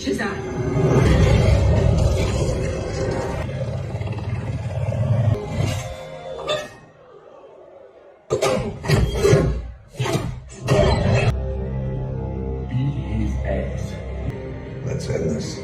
是的。Let's end this.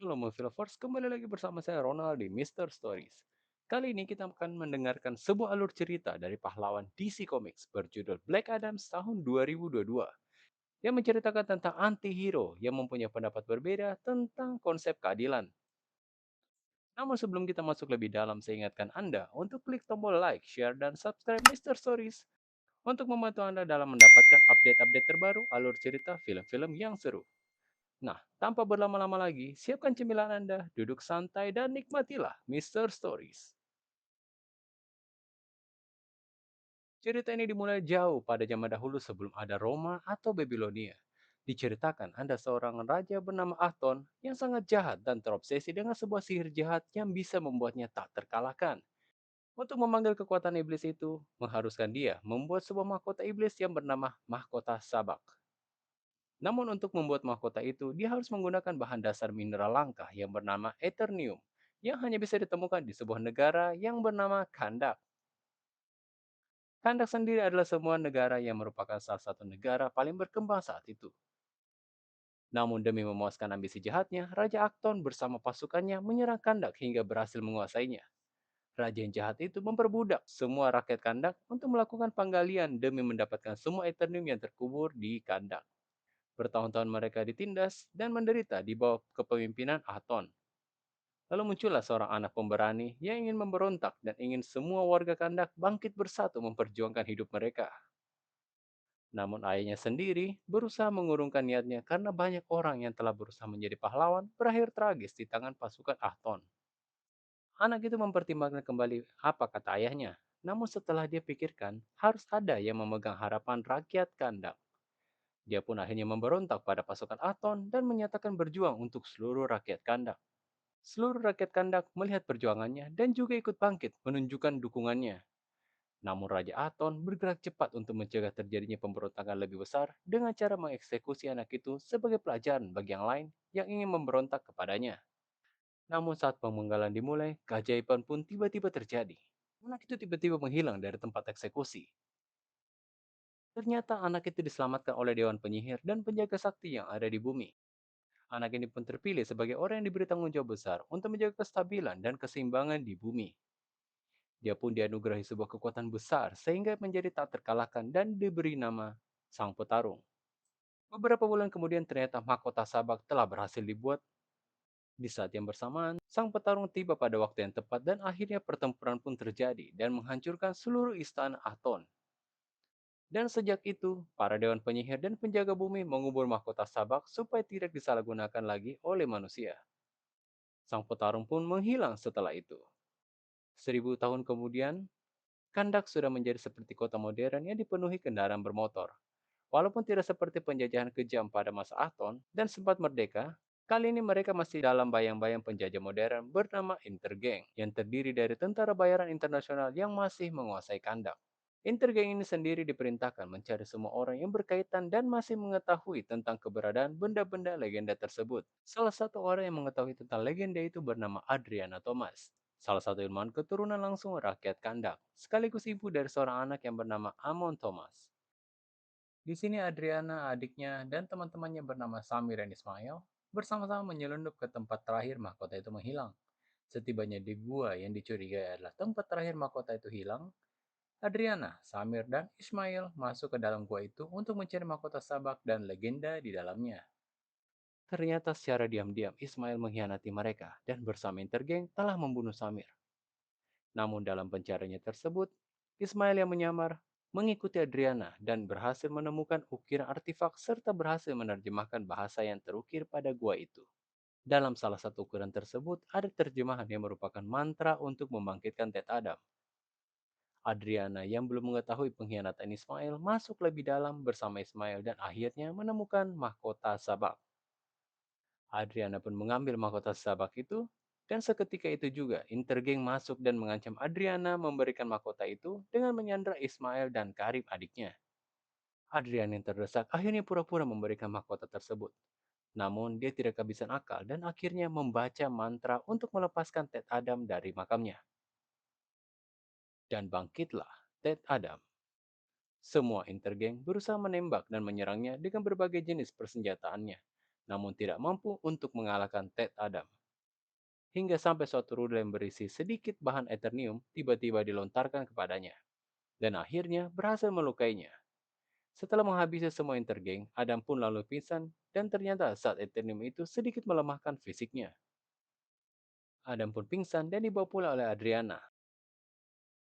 Halo Movie Lovers, kembali lagi bersama saya Ronald di Mister Stories. Kali ini kita akan mendengarkan sebuah alur cerita dari pahlawan DC Comics berjudul Black Adam tahun 2022 yang menceritakan tentang anti-hero yang mempunyai pendapat berbeda tentang konsep keadilan. Namun sebelum kita masuk lebih dalam, saya ingatkan Anda untuk klik tombol like, share, dan subscribe Mister Stories untuk membantu Anda dalam mendapatkan update-update terbaru alur cerita film-film yang seru. Nah, tanpa berlama-lama lagi, siapkan cemilan Anda, duduk santai, dan nikmatilah Mister Stories. Cerita ini dimulai jauh pada zaman dahulu sebelum ada Roma atau Babilonia. Diceritakan ada seorang raja bernama Aton yang sangat jahat dan terobsesi dengan sebuah sihir jahat yang bisa membuatnya tak terkalahkan. Untuk memanggil kekuatan iblis itu, mengharuskan dia membuat sebuah mahkota iblis yang bernama Mahkota Sabak. Namun untuk membuat mahkota itu, dia harus menggunakan bahan dasar mineral langka yang bernama Eternium, yang hanya bisa ditemukan di sebuah negara yang bernama Kandak. Kandak sendiri adalah sebuah negara yang merupakan salah satu negara paling berkembang saat itu. Namun demi memuaskan ambisi jahatnya, Raja Akton bersama pasukannya menyerang Kandak hingga berhasil menguasainya. Raja yang jahat itu memperbudak semua rakyat Kandak untuk melakukan penggalian demi mendapatkan semua Eternium yang terkubur di Kandak. Bertahun-tahun mereka ditindas dan menderita di bawah kepemimpinan Aton. Lalu muncullah seorang anak pemberani yang ingin memberontak dan ingin semua warga Kandak bangkit bersatu memperjuangkan hidup mereka. Namun ayahnya sendiri berusaha mengurungkan niatnya karena banyak orang yang telah berusaha menjadi pahlawan berakhir tragis di tangan pasukan Aton. Anak itu mempertimbangkan kembali apa kata ayahnya. Namun setelah dia pikirkan, harus ada yang memegang harapan rakyat Kandak. Dia pun akhirnya memberontak pada pasukan Aton dan menyatakan berjuang untuk seluruh rakyat Kandak. Seluruh rakyat Kandak melihat perjuangannya dan juga ikut bangkit menunjukkan dukungannya. Namun Raja Aton bergerak cepat untuk mencegah terjadinya pemberontakan lebih besar dengan cara mengeksekusi anak itu sebagai pelajaran bagi yang lain yang ingin memberontak kepadanya. Namun saat pemenggalan dimulai, keajaiban pun tiba-tiba terjadi. Anak itu tiba-tiba menghilang dari tempat eksekusi. Ternyata anak itu diselamatkan oleh Dewan Penyihir dan penjaga sakti yang ada di bumi. Anak ini pun terpilih sebagai orang yang diberi tanggung jawab besar untuk menjaga kestabilan dan keseimbangan di bumi. Dia pun dianugerahi sebuah kekuatan besar sehingga menjadi tak terkalahkan dan diberi nama Sang Petarung. Beberapa bulan kemudian ternyata mahkota Sabak telah berhasil dibuat. Di saat yang bersamaan, Sang Petarung tiba pada waktu yang tepat dan akhirnya pertempuran pun terjadi dan menghancurkan seluruh istana Aton. Dan sejak itu, para dewan penyihir dan penjaga bumi mengubur mahkota Sabak supaya tidak disalahgunakan lagi oleh manusia. Sang petarung pun menghilang setelah itu. 1000 tahun kemudian, Kandak sudah menjadi seperti kota modern yang dipenuhi kendaraan bermotor. Walaupun tidak seperti penjajahan kejam pada masa Aton dan sempat merdeka, kali ini mereka masih dalam bayang-bayang penjajah modern bernama Intergang yang terdiri dari tentara bayaran internasional yang masih menguasai Kandak. Intergang ini sendiri diperintahkan mencari semua orang yang berkaitan dan masih mengetahui tentang keberadaan benda-benda legenda tersebut. Salah satu orang yang mengetahui tentang legenda itu bernama Adriana Thomas, salah satu ilmuwan keturunan langsung rakyat Kandak, sekaligus ibu dari seorang anak yang bernama Amon Thomas. Di sini Adriana, adiknya, dan teman-temannya bernama Samir dan Ismail bersama-sama menyelundup ke tempat terakhir mahkota itu menghilang. Setibanya di gua yang dicurigai adalah tempat terakhir mahkota itu hilang, Adriana, Samir, dan Ismail masuk ke dalam gua itu untuk mencari mahkota sabak dan legenda di dalamnya. Ternyata secara diam-diam Ismail mengkhianati mereka dan bersama Intergeng telah membunuh Samir. Namun dalam pencariannya tersebut, Ismail yang menyamar mengikuti Adriana dan berhasil menemukan ukiran artefak serta berhasil menerjemahkan bahasa yang terukir pada gua itu. Dalam salah satu ukiran tersebut ada terjemahan yang merupakan mantra untuk membangkitkan Ted Adam. Adriana yang belum mengetahui pengkhianatan Ismail masuk lebih dalam bersama Ismail dan akhirnya menemukan mahkota sabak. Adriana pun mengambil mahkota sabak itu Dan seketika itu juga, Intergang masuk dan mengancam Adriana memberikan mahkota itu dengan menyandra Ismail dan Karim adiknya. Adriana yang terdesak akhirnya pura-pura memberikan mahkota tersebut. Namun dia tidak kehabisan akal dan akhirnya membaca mantra untuk melepaskan Ted Adam dari makamnya. Dan bangkitlah Ted Adam. Semua Intergang berusaha menembak dan menyerangnya dengan berbagai jenis persenjataannya, namun tidak mampu untuk mengalahkan Ted Adam. Hingga sampai suatu rudal yang berisi sedikit bahan eternium tiba-tiba dilontarkan kepadanya, dan akhirnya berhasil melukainya. Setelah menghabisi semua Intergang, Adam pun lalu pingsan dan ternyata saat eternium itu sedikit melemahkan fisiknya. Adam pun pingsan dan dibawa pula oleh Adriana.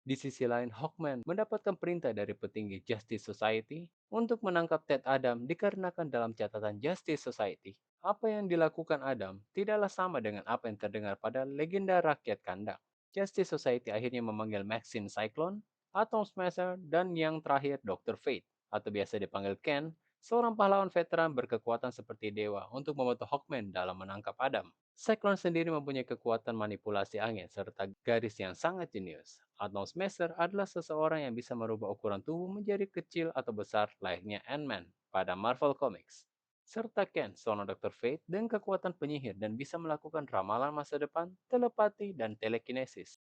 Di sisi lain, Hawkman mendapatkan perintah dari petinggi Justice Society untuk menangkap Ted Adam dikarenakan dalam catatan Justice Society, apa yang dilakukan Adam tidaklah sama dengan apa yang terdengar pada legenda rakyat Kandak. Justice Society akhirnya memanggil Maxine Cyclone, Atom Smasher, dan yang terakhir Dr. Fate, atau biasa dipanggil Ken, seorang pahlawan veteran berkekuatan seperti dewa untuk membantu Hawkman dalam menangkap Adam. Cyclone sendiri mempunyai kekuatan manipulasi angin serta garis yang sangat jenius. Atom Smasher adalah seseorang yang bisa merubah ukuran tubuh menjadi kecil atau besar layaknya Ant-Man pada Marvel Comics. Serta Ken, seorang Dr. Fate dengan kekuatan penyihir dan bisa melakukan ramalan masa depan, telepati, dan telekinesis.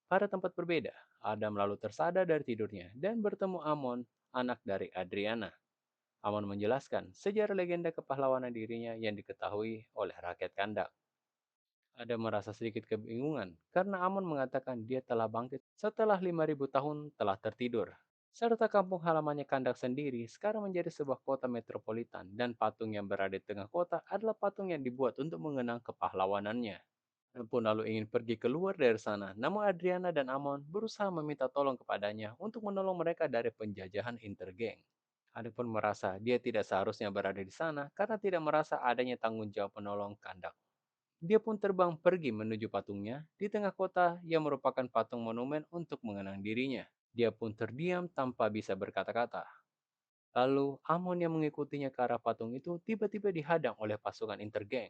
Pada tempat berbeda, Adam lalu tersadar dari tidurnya dan bertemu Amon, anak dari Adriana. Amon menjelaskan sejarah legenda kepahlawanan dirinya yang diketahui oleh rakyat Kandak. Ada merasa sedikit kebingungan karena Amon mengatakan dia telah bangkit setelah 5.000 tahun telah tertidur. Serta kampung halamannya Kandak sendiri sekarang menjadi sebuah kota metropolitan dan patung yang berada di tengah kota adalah patung yang dibuat untuk mengenang kepahlawanannya. Dan pun lalu ingin pergi keluar dari sana, namun Adriana dan Amon berusaha meminta tolong kepadanya untuk menolong mereka dari penjajahan Intergang. Ada pun merasa dia tidak seharusnya berada di sana karena tidak merasa adanya tanggung jawab menolong Kandak. Dia pun terbang pergi menuju patungnya di tengah kota yang merupakan patung monumen untuk mengenang dirinya. Dia pun terdiam tanpa bisa berkata-kata. Lalu Amon yang mengikutinya ke arah patung itu tiba-tiba dihadang oleh pasukan Intergang.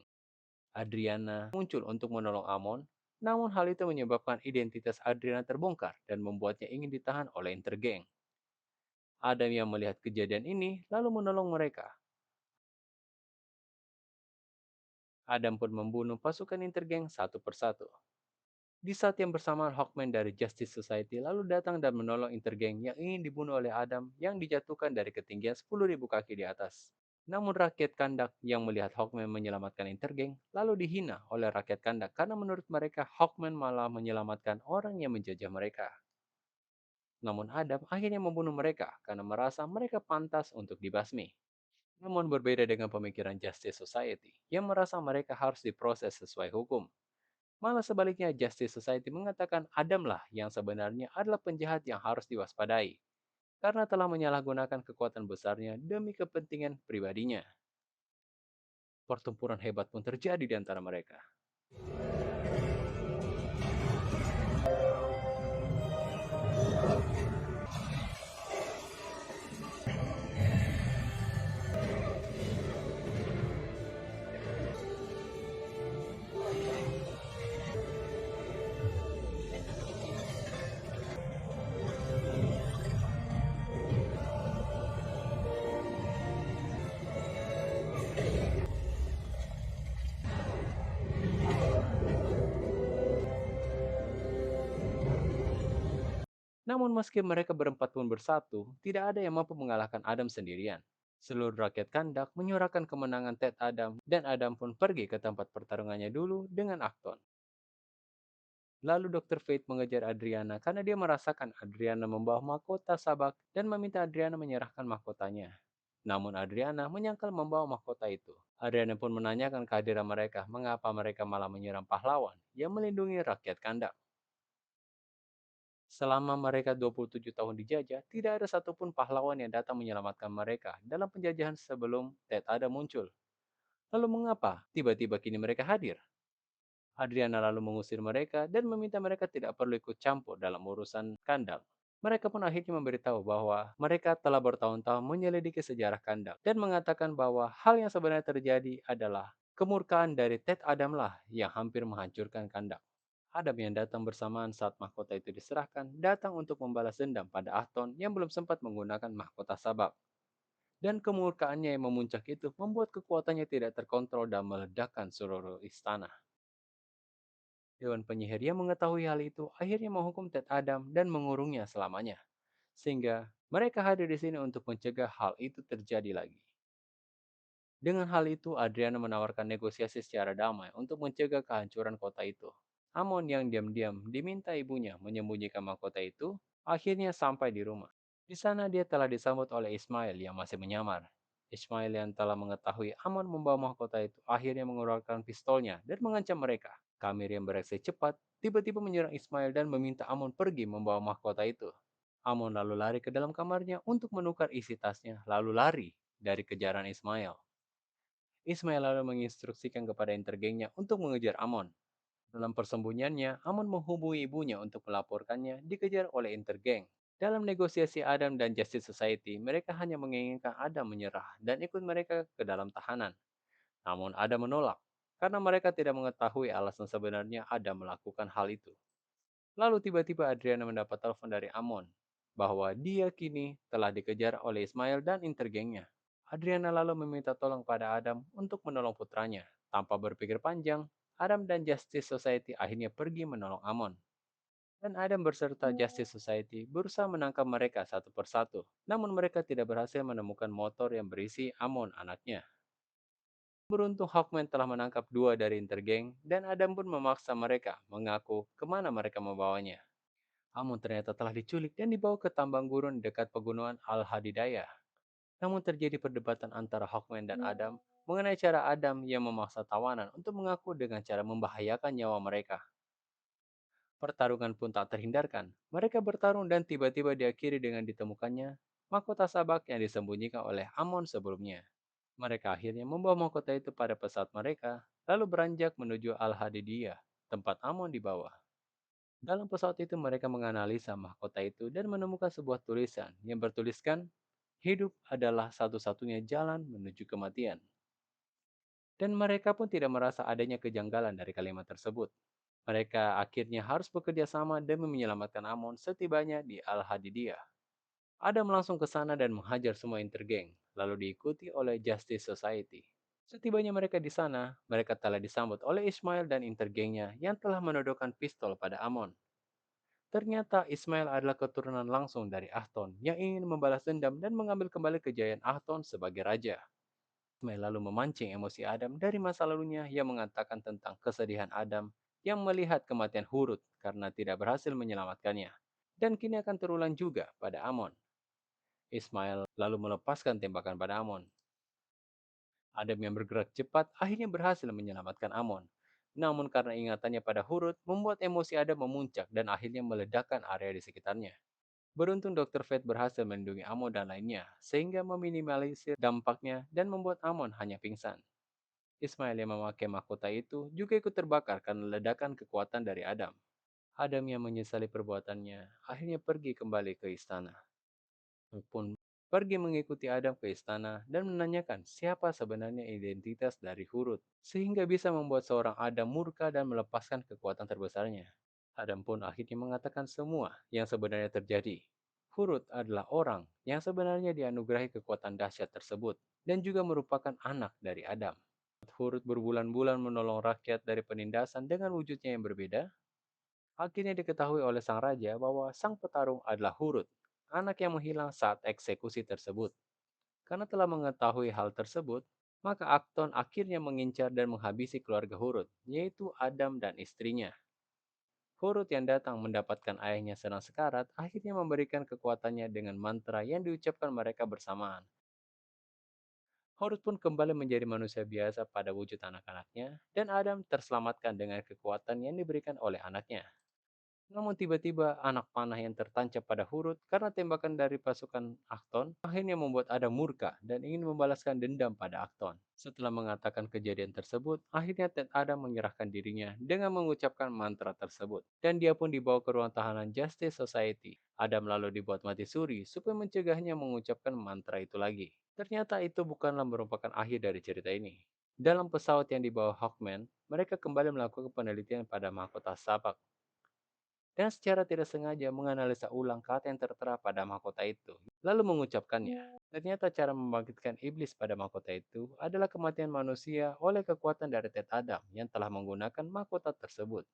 Adriana muncul untuk menolong Amon, namun hal itu menyebabkan identitas Adriana terbongkar dan membuatnya ingin ditahan oleh Intergang. Adam yang melihat kejadian ini lalu menolong mereka. Adam pun membunuh pasukan Intergang satu persatu. Di saat yang bersamaan, Hawkman dari Justice Society lalu datang dan menolong Intergang yang ingin dibunuh oleh Adam yang dijatuhkan dari ketinggian 10.000 kaki di atas. Namun rakyat Kandak yang melihat Hawkman menyelamatkan Intergang lalu dihina oleh rakyat Kandak karena menurut mereka Hawkman malah menyelamatkan orang yang menjajah mereka. Namun Adam akhirnya membunuh mereka karena merasa mereka pantas untuk dibasmi. Namun berbeda dengan pemikiran Justice Society yang merasa mereka harus diproses sesuai hukum. Malah sebaliknya, Justice Society mengatakan Adamlah yang sebenarnya adalah penjahat yang harus diwaspadai, karena telah menyalahgunakan kekuatan besarnya demi kepentingan pribadinya. Pertempuran hebat pun terjadi di antara mereka. Namun meski mereka berempat pun bersatu, tidak ada yang mampu mengalahkan Adam sendirian. Seluruh rakyat Kandak menyuarakan kemenangan Ted Adam dan Adam pun pergi ke tempat pertarungannya dulu dengan Acton. Lalu Dr. Fate mengejar Adriana karena dia merasakan Adriana membawa mahkota sabak dan meminta Adriana menyerahkan mahkotanya. Namun Adriana menyangkal membawa mahkota itu. Adriana pun menanyakan kehadiran mereka mengapa mereka malah menyerang pahlawan yang melindungi rakyat Kandak. Selama mereka 27 tahun dijajah, tidak ada satupun pahlawan yang datang menyelamatkan mereka dalam penjajahan sebelum Ted Adam muncul. Lalu mengapa tiba-tiba kini mereka hadir? Adriana lalu mengusir mereka dan meminta mereka tidak perlu ikut campur dalam urusan kandang. Mereka pun akhirnya memberitahu bahwa mereka telah bertahun-tahun menyelidiki sejarah kandang dan mengatakan bahwa hal yang sebenarnya terjadi adalah Kemurkaan dari Ted Adamlah yang hampir menghancurkan kandang. Adam yang datang bersamaan saat mahkota itu diserahkan, datang untuk membalas dendam pada Ahton yang belum sempat menggunakan mahkota sabak. Dan kemurkaannya yang memuncak itu membuat kekuatannya tidak terkontrol dan meledakkan seluruh istana. Dewan penyihir yang mengetahui hal itu akhirnya menghukum Ted Adam dan mengurungnya selamanya. Sehingga mereka hadir di sini untuk mencegah hal itu terjadi lagi. Dengan hal itu, Adriana menawarkan negosiasi secara damai untuk mencegah kehancuran kota itu. Amon yang diam-diam diminta ibunya menyembunyikan mahkota itu, akhirnya sampai di rumah. Di sana dia telah disambut oleh Ismail yang masih menyamar. Ismail yang telah mengetahui Amon membawa mahkota itu akhirnya mengeluarkan pistolnya dan mengancam mereka. Kamir yang bereaksi cepat tiba-tiba menyerang Ismail dan meminta Amon pergi membawa mahkota itu. Amon lalu lari ke dalam kamarnya untuk menukar isi tasnya, lalu lari dari kejaran Ismail. Ismail lalu menginstruksikan kepada intergengnya untuk mengejar Amon. Dalam persembunyiannya, Amon menghubungi ibunya untuk melaporkannya dikejar oleh intergeng. Dalam negosiasi Adam dan Justice Society, mereka hanya menginginkan Adam menyerah dan ikut mereka ke dalam tahanan. Namun Adam menolak, karena mereka tidak mengetahui alasan sebenarnya Adam melakukan hal itu. Lalu tiba-tiba Adriana mendapat telepon dari Amon, bahwa dia kini telah dikejar oleh Ismail dan intergengnya. Adriana lalu meminta tolong pada Adam untuk menolong putranya. Tanpa berpikir panjang, Adam dan Justice Society akhirnya pergi menolong Amon. Dan Adam berserta Justice Society berusaha menangkap mereka satu persatu. Namun mereka tidak berhasil menemukan motor yang berisi Amon anaknya. Beruntung Hawkman telah menangkap dua dari intergeng dan Adam pun memaksa mereka mengaku kemana mereka membawanya. Amon ternyata telah diculik dan dibawa ke tambang gurun dekat pegunungan Al-Hadidaya. Namun terjadi perdebatan antara Hawkman dan Adam mengenai cara Adam yang memaksa tawanan untuk mengaku dengan cara membahayakan nyawa mereka. Pertarungan pun tak terhindarkan. Mereka bertarung dan tiba-tiba diakhiri dengan ditemukannya mahkota sabak yang disembunyikan oleh Amon sebelumnya. Mereka akhirnya membawa mahkota itu pada pesawat mereka, lalu beranjak menuju Al-Hadidiyah, tempat Amon dibawa. Dalam pesawat itu mereka menganalisa mahkota itu dan menemukan sebuah tulisan yang bertuliskan, hidup adalah satu-satunya jalan menuju kematian. Dan mereka pun tidak merasa adanya kejanggalan dari kalimat tersebut. Mereka akhirnya harus bekerja sama demi menyelamatkan Amon setibanya di Al-Hadidiyah. Adam langsung ke sana dan menghajar semua intergeng, lalu diikuti oleh Justice Society. Setibanya mereka di sana, mereka telah disambut oleh Ismail dan intergengnya yang telah menodongkan pistol pada Amon. Ternyata Ismail adalah keturunan langsung dari Ahton yang ingin membalas dendam dan mengambil kembali kejayaan Ahton sebagai raja. Ismail lalu memancing emosi Adam dari masa lalunya yang mengatakan tentang kesedihan Adam yang melihat kematian Hurut karena tidak berhasil menyelamatkannya. Dan kini akan terulang juga pada Amon. Ismail lalu melepaskan tembakan pada Amon. Adam yang bergerak cepat akhirnya berhasil menyelamatkan Amon. Namun karena ingatannya pada Hurut, membuat emosi Adam memuncak dan akhirnya meledakkan area di sekitarnya. Beruntung Dr. Fate berhasil melindungi Amon dan lainnya, sehingga meminimalisir dampaknya dan membuat Amon hanya pingsan. Ismail yang memakai mahkota itu juga ikut terbakar karena ledakan kekuatan dari Adam. Adam yang menyesali perbuatannya akhirnya pergi kembali ke istana. Pun pergi mengikuti Adam ke istana dan menanyakan siapa sebenarnya identitas dari Hurut, sehingga bisa membuat seorang Adam murka dan melepaskan kekuatan terbesarnya. Adam pun akhirnya mengatakan semua yang sebenarnya terjadi. Hurut adalah orang yang sebenarnya dianugerahi kekuatan dahsyat tersebut dan juga merupakan anak dari Adam. Hurut berbulan-bulan menolong rakyat dari penindasan dengan wujudnya yang berbeda. Akhirnya diketahui oleh sang raja bahwa sang petarung adalah Hurut, anak yang menghilang saat eksekusi tersebut. Karena telah mengetahui hal tersebut, maka Akton akhirnya mengincar dan menghabisi keluarga Hurut, yaitu Adam dan istrinya. Hurut yang datang mendapatkan ayahnya sedang sekarat akhirnya memberikan kekuatannya dengan mantra yang diucapkan mereka bersamaan. Horus pun kembali menjadi manusia biasa pada wujud anak-anaknya, dan Adam terselamatkan dengan kekuatan yang diberikan oleh anaknya. Namun tiba-tiba anak panah yang tertancap pada Hurut karena tembakan dari pasukan Akton akhirnya membuat Adam murka dan ingin membalaskan dendam pada Akton. Setelah mengatakan kejadian tersebut, akhirnya Ted Adam menyerahkan dirinya dengan mengucapkan mantra tersebut. Dan dia pun dibawa ke ruang tahanan Justice Society. Adam lalu dibuat mati suri supaya mencegahnya mengucapkan mantra itu lagi. Ternyata itu bukanlah merupakan akhir dari cerita ini. Dalam pesawat yang dibawa Hawkman, mereka kembali melakukan penelitian pada mahkota Sabak dan secara tidak sengaja menganalisa ulang kata yang tertera pada mahkota itu, lalu mengucapkannya. Ternyata cara membangkitkan iblis pada mahkota itu adalah kematian manusia oleh kekuatan dari Tet Adam yang telah menggunakan mahkota tersebut.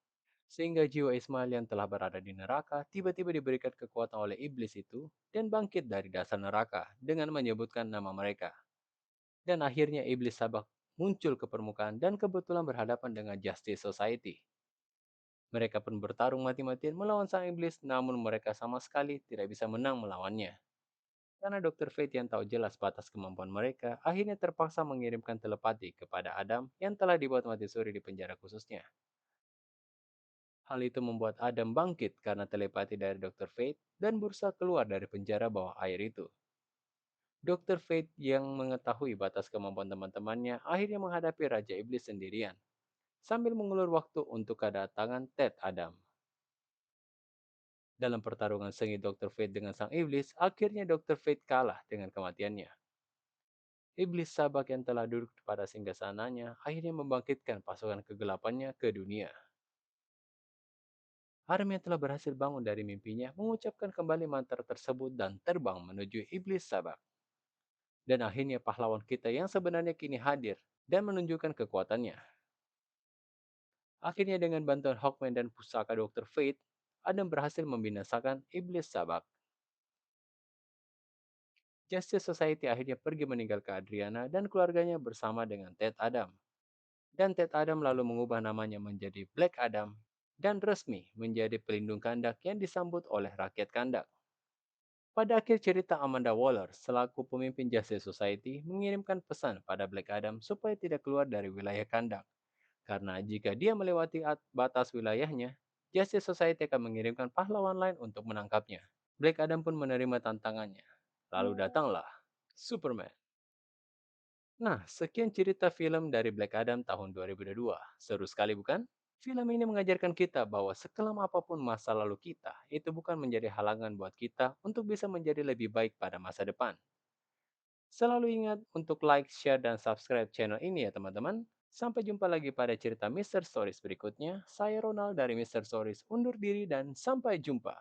Sehingga jiwa Ismail yang telah berada di neraka tiba-tiba diberikan kekuatan oleh iblis itu dan bangkit dari dasar neraka dengan menyebutkan nama mereka. Dan akhirnya iblis Sabak muncul ke permukaan dan kebetulan berhadapan dengan Justice Society. Mereka pun bertarung mati-matian melawan sang iblis, namun mereka sama sekali tidak bisa menang melawannya. Karena Dr. Fate yang tahu jelas batas kemampuan mereka, akhirnya terpaksa mengirimkan telepati kepada Adam yang telah dibuat mati suri di penjara khususnya. Hal itu membuat Adam bangkit karena telepati dari Dr. Fate dan berusaha keluar dari penjara bawah air itu. Dr. Fate yang mengetahui batas kemampuan teman-temannya akhirnya menghadapi Raja Iblis sendirian, sambil mengulur waktu untuk kedatangan Ted Adam. Dalam pertarungan sengit Dr. Fate dengan sang iblis, akhirnya Dr. Fate kalah dengan kematiannya. Iblis Sabak yang telah duduk pada singgasananya akhirnya membangkitkan pasukan kegelapannya ke dunia. Aram yang telah berhasil bangun dari mimpinya mengucapkan kembali mantra tersebut dan terbang menuju iblis Sabak. Dan akhirnya pahlawan kita yang sebenarnya kini hadir dan menunjukkan kekuatannya. Akhirnya dengan bantuan Hawkman dan pusaka Dr. Fate, Adam berhasil membinasakan iblis Sabak. Justice Society akhirnya pergi meninggalkan Adriana dan keluarganya bersama dengan Ted Adam. Dan Ted Adam lalu mengubah namanya menjadi Black Adam dan resmi menjadi pelindung kandak yang disambut oleh rakyat kandak. Pada akhir cerita, Amanda Waller selaku pemimpin Justice Society mengirimkan pesan pada Black Adam supaya tidak keluar dari wilayah kandak. Karena jika dia melewati batas wilayahnya, Justice Society akan mengirimkan pahlawan lain untuk menangkapnya. Black Adam pun menerima tantangannya. Lalu datanglah Superman. Nah, sekian cerita film dari Black Adam tahun 2022. Seru sekali bukan? Film ini mengajarkan kita bahwa sekelam apapun masa lalu kita, itu bukan menjadi halangan buat kita untuk bisa menjadi lebih baik pada masa depan. Selalu ingat untuk like, share, dan subscribe channel ini ya teman-teman. Sampai jumpa lagi pada cerita Mister Stories berikutnya. Saya Ronald dari Mister Stories undur diri dan sampai jumpa.